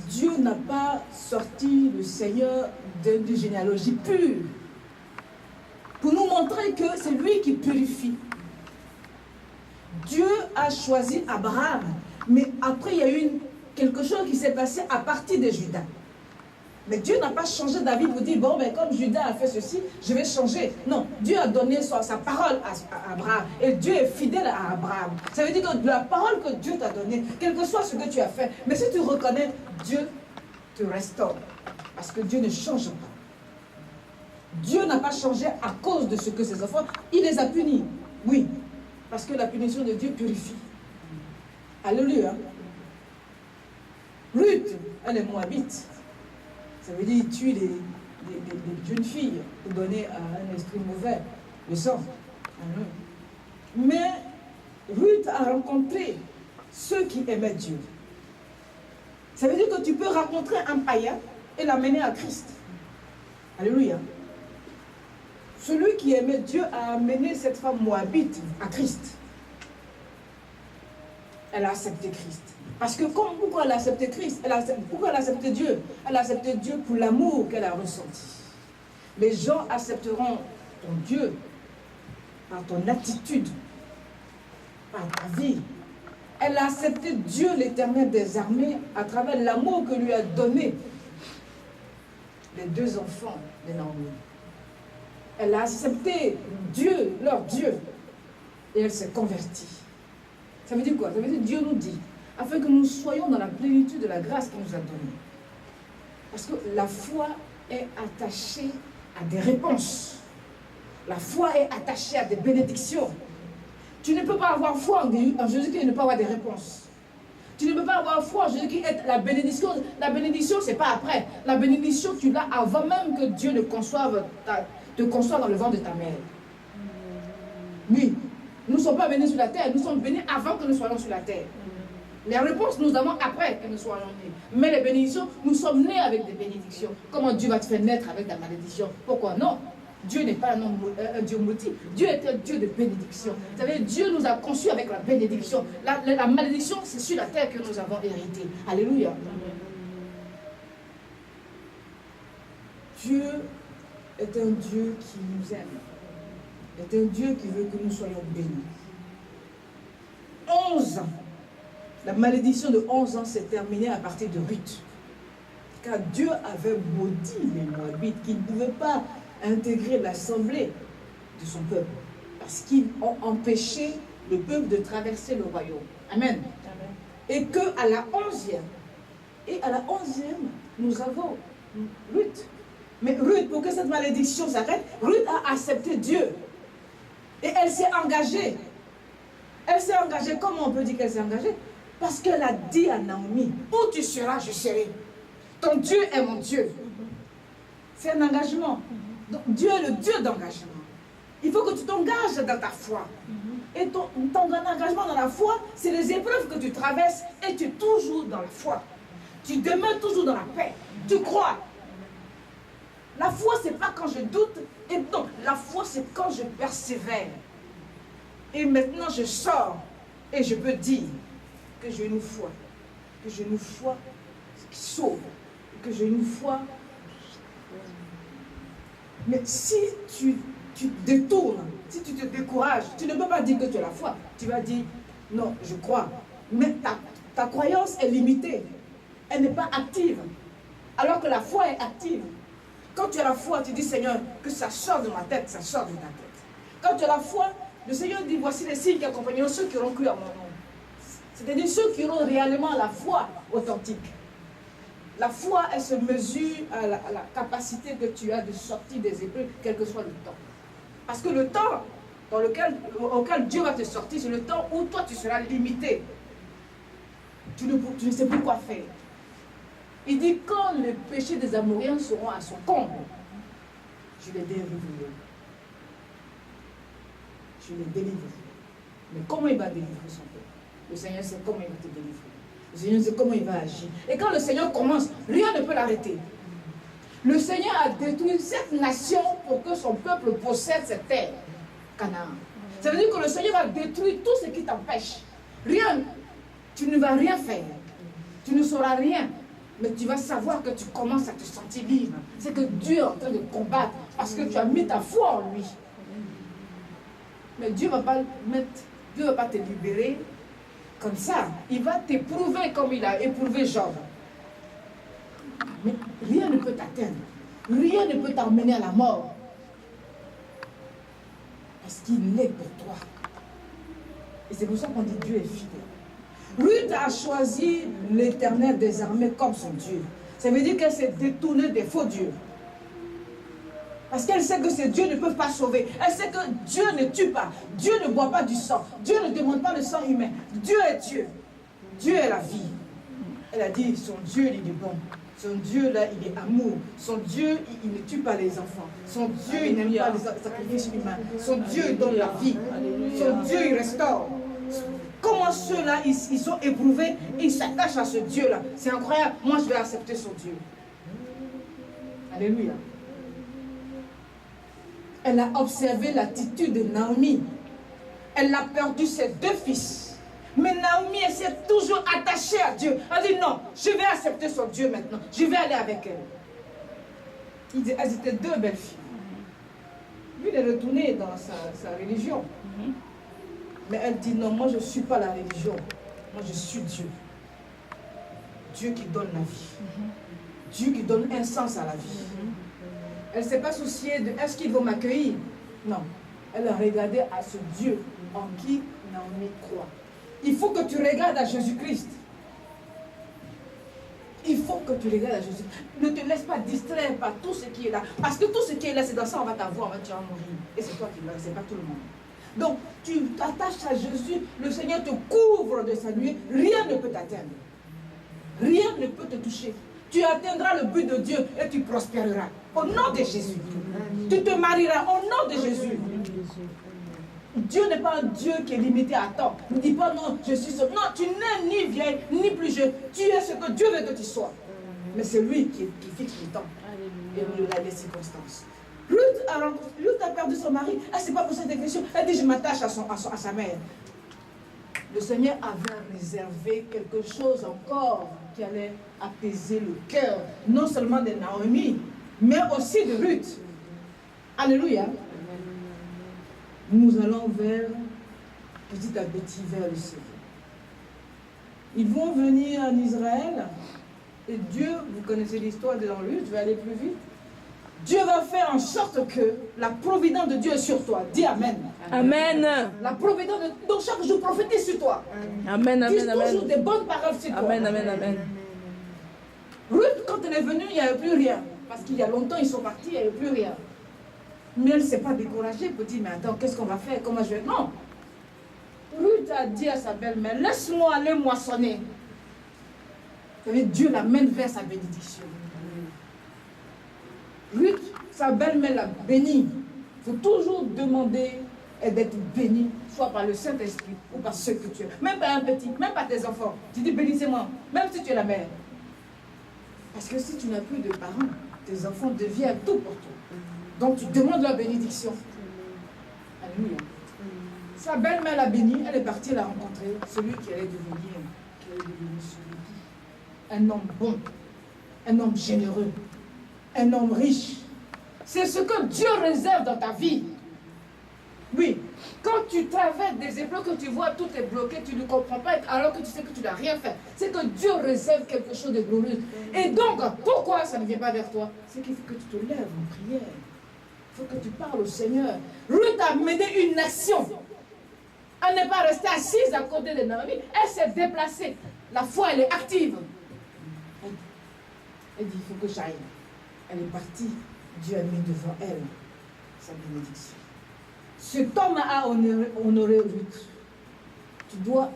Dieu n'a pas sorti le Seigneur d'une généalogie pure pour nous montrer que c'est lui qui purifie. Dieu a choisi Abraham, mais après il y a eu quelque chose qui s'est passé à partir de Judas. Mais Dieu n'a pas changé David pour dire, bon, mais comme Judas a fait ceci, je vais changer. Non, Dieu a donné sa parole à Abraham. Et Dieu est fidèle à Abraham. Ça veut dire que la parole que Dieu t'a donnée, quel que soit ce que tu as fait, mais si tu reconnais, Dieu te restaure. Parce que Dieu ne change pas. Dieu n'a pas changé à cause de ce que ses enfants, il les a punis. Oui, parce que la punition de Dieu purifie. Alléluia. Ruth, elle est moabite. Ça veut dire tuer les jeunes filles pour donner à un esprit mauvais le sang. Mais Ruth a rencontré ceux qui aimaient Dieu. Ça veut dire que tu peux rencontrer un païen et l'amener à Christ. Alléluia. Celui qui aimait Dieu a amené cette femme moabite à Christ. Elle a accepté Christ. Parce que pourquoi elle a accepté Christ? Pourquoi elle a accepté Dieu? Elle a accepté Dieu pour l'amour qu'elle a ressenti. Les gens accepteront ton Dieu par ton attitude, par ta vie. Elle a accepté Dieu, l'Éternel des armées, à travers l'amour que lui a donné les deux enfants de Naomi. Elle a accepté Dieu, leur Dieu, et elle s'est convertie. Ça veut dire quoi? Ça veut dire Dieu nous dit, afin que nous soyons dans la plénitude de la grâce qu'il nous a donnée. Parce que la foi est attachée à des réponses. La foi est attachée à des bénédictions. Tu ne peux pas avoir foi en Jésus-Christ et ne pas avoir des réponses. Tu ne peux pas avoir foi en Jésus-Christ et la bénédiction. La bénédiction, ce n'est pas après. La bénédiction, tu l'as avant même que Dieu ne te conçoive dans le ventre de ta mère. Oui. Nous ne sommes pas bénis sur la terre, nous sommes bénis avant que nous soyons sur la terre. Les réponses, nous avons après que nous soyons nés. Mais les bénédictions, nous sommes nés avec des bénédictions. Comment Dieu va te faire naître avec la malédiction? Pourquoi? Non. Dieu n'est pas un Dieu maudit. Dieu est un Dieu de bénédiction. Vous savez, Dieu nous a conçus avec la bénédiction. La malédiction, c'est sur la terre que nous avons hérité. Alléluia. Dieu est un Dieu qui nous aime. Est un Dieu qui veut que nous soyons bénis. 11 ans. La malédiction de 11 ans s'est terminée à partir de Ruth. Car Dieu avait maudit les Moabites qui ne pouvaient pas intégrer l'assemblée de son peuple. Parce qu'ils ont empêché le peuple de traverser le royaume. Amen. Amen. Et qu'à la 11e, nous avons Ruth. Mais Ruth, pour que cette malédiction s'arrête, Ruth a accepté Dieu. Et elle s'est engagée. Elle s'est engagée. Comment on peut dire qu'elle s'est engagée? Parce qu'elle a dit à Naomi, où tu seras, je serai. Ton Dieu est mon Dieu. C'est un engagement. Donc Dieu est le Dieu d'engagement. Il faut que tu t'engages dans ta foi. Et ton engagement dans la foi, c'est les épreuves que tu traverses et tu es toujours dans la foi. Tu demeures toujours dans la paix. Tu crois. La foi, ce n'est pas quand je doute. Et non, la foi, c'est quand je persévère. Et maintenant, je sors et je peux dire que j'ai une foi. Que j'ai une foi qui sauve. Que j'ai une foi. Mais si tu te détournes, si tu te décourages, tu ne peux pas dire que tu as la foi. Tu vas dire, non, je crois. Mais ta croyance est limitée. Elle n'est pas active. Alors que la foi est active. Quand tu as la foi, tu dis, Seigneur, que ça sort de ma tête, ça sort de ta tête. Quand tu as la foi, le Seigneur dit, voici les signes qui accompagneront ceux qui auront cru à mon nom. C'est-à-dire ceux qui auront réellement la foi authentique. La foi, elle se mesure à la capacité que tu as de sortir des épreuves, quel que soit le temps. Parce que le temps auquel Dieu va te sortir, c'est le temps où toi tu seras limité. Tu ne sais plus quoi faire. Il dit, quand les péchés des Amoréens seront à son comble, je les délivrerai. Je les délivrerai. Mais comment il va délivrer son peuple? Le Seigneur sait comment il va te délivrer. Le Seigneur sait comment il va agir. Et quand le Seigneur commence, rien ne peut l'arrêter. Le Seigneur a détruit cette nation pour que son peuple possède cette terre, Canaan. Ça veut dire que le Seigneur va détruire tout ce qui t'empêche. Rien, tu ne vas rien faire. Tu ne sauras rien. Mais tu vas savoir que tu commences à te sentir libre. C'est que Dieu est en train de combattre parce que tu as mis ta foi en lui. Mais Dieu ne va pas te libérer comme ça. Il va t'éprouver comme il a éprouvé Job. Mais rien ne peut t'atteindre. Rien ne peut t'emmener à la mort. Parce qu'il est pour toi. Et c'est pour ça qu'on dit Dieu est fidèle. Ruth a choisi l'Éternel des armées comme son Dieu. Ça veut dire qu'elle s'est détournée des faux dieux. Parce qu'elle sait que ces dieux ne peuvent pas sauver. Elle sait que Dieu ne tue pas. Dieu ne boit pas du sang. Dieu ne demande pas le sang humain. Dieu est Dieu. Dieu est la vie. Elle a dit, son Dieu, il est bon. Son Dieu, là, il est amour. Son Dieu, il ne tue pas les enfants. Son Dieu, il n'aime pas les sacrifices humains. Son Dieu, il donne la vie. Son Dieu, il restaure. Comment ceux-là, ils sont éprouvés, ils s'attachent à ce Dieu-là. C'est incroyable. Moi, je vais accepter son Dieu. Alléluia. Elle a observé l'attitude de Naomi. Elle a perdu ses 2 fils. Mais Naomi, elle s'est toujours attachée à Dieu. Elle a dit non, je vais accepter son Dieu maintenant. Je vais aller avec elle. Elles étaient 2 belles filles. Lui, il est retourné dans sa religion. Mais elle dit non, moi je ne suis pas la religion. Moi je suis Dieu. Dieu qui donne la vie. Dieu qui donne un sens à la vie. Elle ne s'est pas souciée de est-ce qu'ils vont m'accueillir. Non. Elle a regardé à ce Dieu en qui Naomi croit. Il faut que tu regardes à Jésus-Christ. Il faut que tu regardes à Jésus. Ne te laisse pas distraire par tout ce qui est là. Parce que tout ce qui est là, c'est dans ça on va t'avoir, tu vas mourir. Et c'est toi qui vas, c'est pas tout le monde. Donc, tu t'attaches à Jésus, le Seigneur te couvre de sa nuée, rien ne peut t'atteindre. Rien ne peut te toucher. Tu atteindras le but de Dieu et tu prospéreras. Au nom de Jésus. Tu te marieras au nom de Jésus. Dieu n'est pas un Dieu qui est limité à temps. Ne dis pas non, je suis seul. Non, tu n'es ni vieille, ni plus jeune. Tu es ce que Dieu veut que tu sois. Mais c'est lui qui fixe le temps et les circonstances. Ruth a perdu son mari. Elle ne s'est pas posé des questions. Elle dit, je m'attache à sa mère. Le Seigneur avait réservé quelque chose encore qui allait apaiser le cœur, non seulement de Naomi, mais aussi de Ruth. Alléluia. Nous allons petit à petit vers le Seigneur. Ils vont venir en Israël et Dieu, vous connaissez l'histoire de Ruth, je vais aller plus vite. Dieu va faire en sorte que la providence de Dieu est sur toi. Dis Amen. Amen. La providence de Dieu, donc chaque jour prophétise sur toi. Amen, amen, dis toujours des bonnes paroles sur toi. Amen, amen, amen. Ruth, quand elle est venue, il n'y avait plus rien. Parce qu'il y a longtemps, ils sont partis, il n'y avait plus rien. Mais elle ne s'est pas découragée pour dire, mais attends, qu'est-ce qu'on va faire? Comment je vais... Non. Ruth a dit à sa belle-mère, laisse-moi aller moissonner. Dieu l'amène vers sa bénédiction. Ruth, sa belle-mère l'a bénie. Il faut toujours demander d'être béni, soit par le Saint-Esprit ou par ceux que tu es. Même pas un petit, même pas tes enfants. Tu dis bénissez-moi, même si tu es la mère. Parce que si tu n'as plus de parents, tes enfants deviennent tout pour toi. Donc tu demandes la bénédiction. Alléluia. Sa belle-mère l'a bénie, elle est partie la rencontrer, celui qui allait devenir celui. Un homme bon, un homme généreux, un homme riche. C'est ce que Dieu réserve dans ta vie. Oui, quand tu traverses des épreuves, que tu vois tout est bloqué, tu ne comprends pas, alors que tu sais que tu n'as rien fait. C'est que Dieu réserve quelque chose de glorieux. Et donc, pourquoi ça ne vient pas vers toi? C'est qu'il faut que tu te lèves en prière. Il faut que tu parles au Seigneur. Ruth a mené une action. Elle n'est pas restée assise à côté de Naomi. Elle s'est déplacée. La foi, elle est active. Elle dit, il faut que j'aille. Elle est partie. Dieu a mis devant elle sa bénédiction. Cet homme a honoré Ruth. Tu dois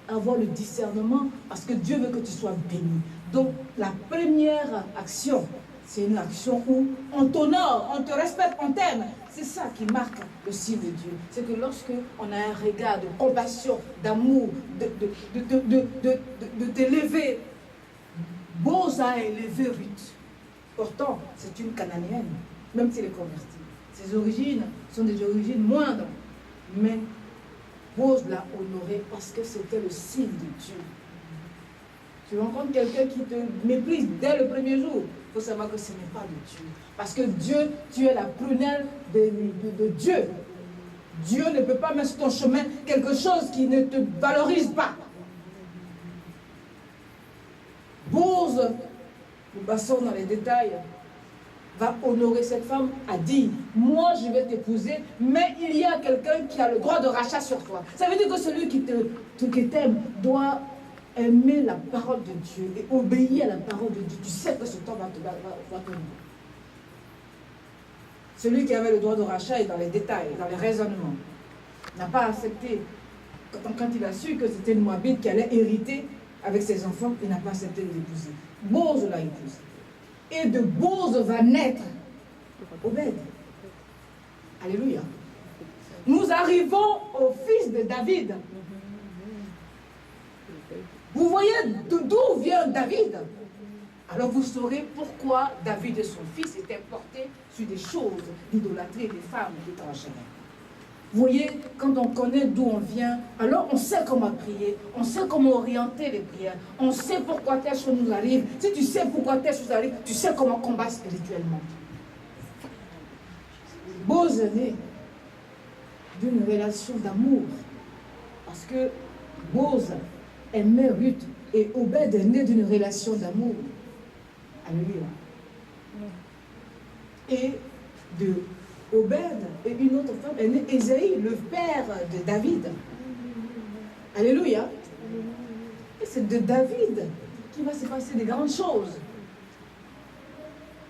avoir le discernement parce que Dieu veut que tu sois béni. Donc, la première action, c'est une action où on t'honore, on te respecte, on t'aime. C'est ça qui marque le signe de Dieu. C'est que lorsque on a un regard de compassion, d'amour, de t'élever, Boaz a élevé Ruth. Pourtant, c'est une Cananéenne, même si elle est convertie. Ses origines sont des origines moindres. Mais Boaz l'a honorée parce que c'était le signe de Dieu. Tu rencontres quelqu'un qui te méprise dès le premier jour. Il faut savoir que ce n'est pas de Dieu. Parce que Dieu, tu es la prunelle de Dieu. Dieu ne peut pas mettre sur ton chemin quelque chose qui ne te valorise pas. Bose, nous passons dans les détails, va honorer cette femme, a dit, moi je vais t'épouser, mais il y a quelqu'un qui a le droit de rachat sur toi. Ça veut dire que celui qui t'aime doit aimer la parole de Dieu et obéir à la parole de Dieu. Tu sais que ce temps va tenir. Celui qui avait le droit de rachat est dans les détails, dans les raisonnements. N'a pas accepté. Quand il a su que c'était une Moabite qui allait hériter avec ses enfants, il n'a pas accepté de l'épouser. Bose l'a épousé. Et de Bose va naître Obed. Alléluia. Nous arrivons au fils de David. Vous voyez d'où vient David? Alors vous saurez pourquoi David et son fils étaient portés sur des choses d'idolâtrie des femmes étrangères. Vous voyez, quand on connaît d'où on vient, alors on sait comment prier, on sait comment orienter les prières, on sait pourquoi telle chose nous arrive. Si tu sais pourquoi telle chose arrive, tu sais comment combattre spirituellement. Bose est né d'une relation d'amour, parce que Bose aimait Ruth et Obed est né d'une relation d'amour. Alléluia. Et de Obed et une autre femme est née Ésaïe, le père de David. Alléluia. Et c'est de David qui va se passer des grandes choses.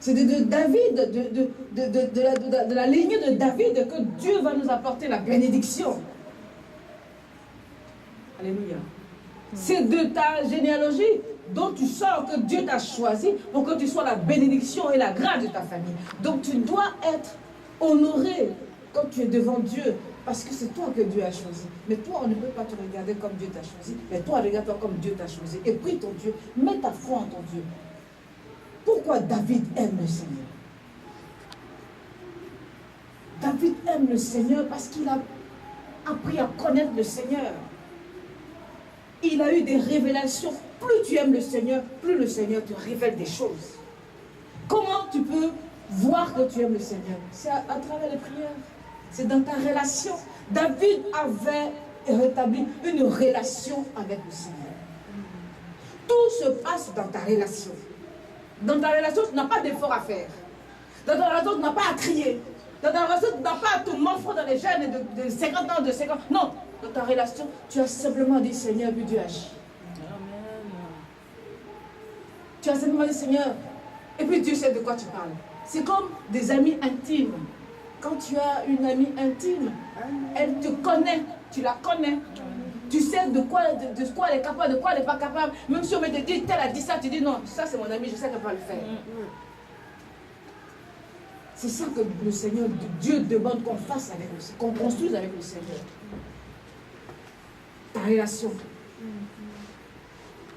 C'est de David, de la lignée de David que Dieu va nous apporter la bénédiction. Alléluia. C'est de ta généalogie dont tu sors que Dieu t'a choisi pour que tu sois la bénédiction et la grâce de ta famille. Donc tu dois être honoré quand tu es devant Dieu, parce que c'est toi que Dieu a choisi. Mais toi, on ne peut pas te regarder comme Dieu t'a choisi, mais toi, regarde-toi comme Dieu t'a choisi. Et prie ton Dieu, mets ta foi en ton Dieu. Pourquoi David aime le Seigneur? David aime le Seigneur parce qu'il a appris à connaître le Seigneur. Il a eu des révélations. Plus tu aimes le Seigneur, plus le Seigneur te révèle des choses. Comment tu peux voir que tu aimes le Seigneur? C'est à travers les prières. C'est dans ta relation. David avait rétabli une relation avec le Seigneur. Tout se passe dans ta relation. Dans ta relation, tu n'as pas d'effort à faire. Dans ta relation, tu n'as pas à crier. Dans ta relation, tu n'as pas à te morfondre dans les jeunes de 50 ans, de 50 ans. Non, dans ta relation, tu as simplement dit Seigneur, puis Dieu agit. Tu as simplement dit Seigneur, et puis Dieu sait de quoi tu parles. C'est comme des amis intimes. Quand tu as une amie intime, elle te connaît, tu la connais. Tu sais de quoi elle est capable, de quoi elle n'est pas capable. Même si on me dit, tel a dit ça, tu dis non, ça c'est mon ami, je sais qu'elle va le faire. C'est ça que le Seigneur, Dieu demande qu'on fasse avec le Seigneur, qu'on construise avec le Seigneur. Ta relation.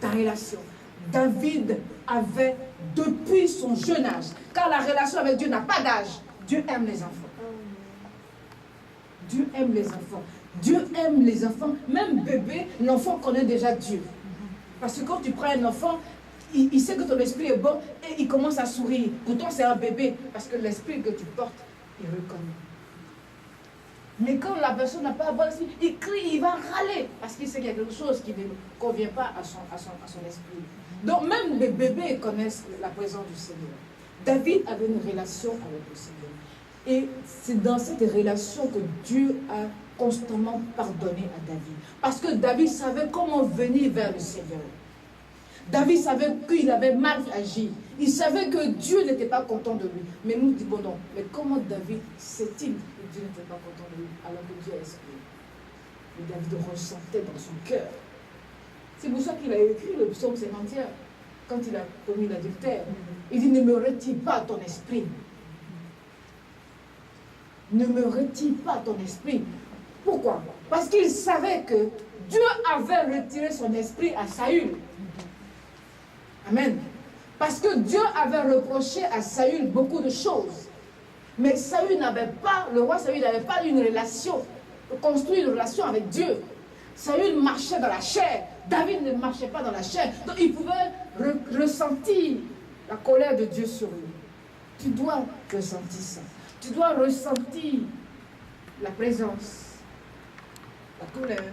Ta relation. David avait, depuis son jeune âge, car la relation avec Dieu n'a pas d'âge, Dieu aime les enfants. Dieu aime les enfants. Dieu aime les enfants. Même bébé, l'enfant connaît déjà Dieu. Parce que quand tu prends un enfant, il sait que ton esprit est bon et il commence à sourire. Pourtant, c'est un bébé, parce que l'esprit que tu portes, il reconnaît. Mais quand la personne n'a pas un bon esprit, il crie, il va râler, parce qu'il sait qu'il y a quelque chose qui ne convient pas à son esprit. Donc même les bébés connaissent la présence du Seigneur. David avait une relation avec le Seigneur. Et c'est dans cette relation que Dieu a constamment pardonné à David. Parce que David savait comment venir vers le Seigneur. David savait qu'il avait mal agi. Il savait que Dieu n'était pas content de lui. Mais nous disons non. Mais comment David sait-il que Dieu n'était pas content de lui alors que Dieu est esprit? Mais David ressentait dans son cœur. C'est pour ça qu'il a écrit le psaume 51 quand il a commis l'adultère. Il dit, ne me retire pas ton esprit. Ne me retire pas ton esprit. Pourquoi? Parce qu'il savait que Dieu avait retiré son esprit à Saül. Amen. Parce que Dieu avait reproché à Saül beaucoup de choses. Mais Saül n'avait pas, le roi Saül n'avait pas une relation, construit une relation avec Dieu. Saül marchait dans la chair. David ne marchait pas dans la chair. Donc il pouvait ressentir la colère de Dieu sur lui. Tu dois ressentir ça. Tu dois ressentir la présence, la colère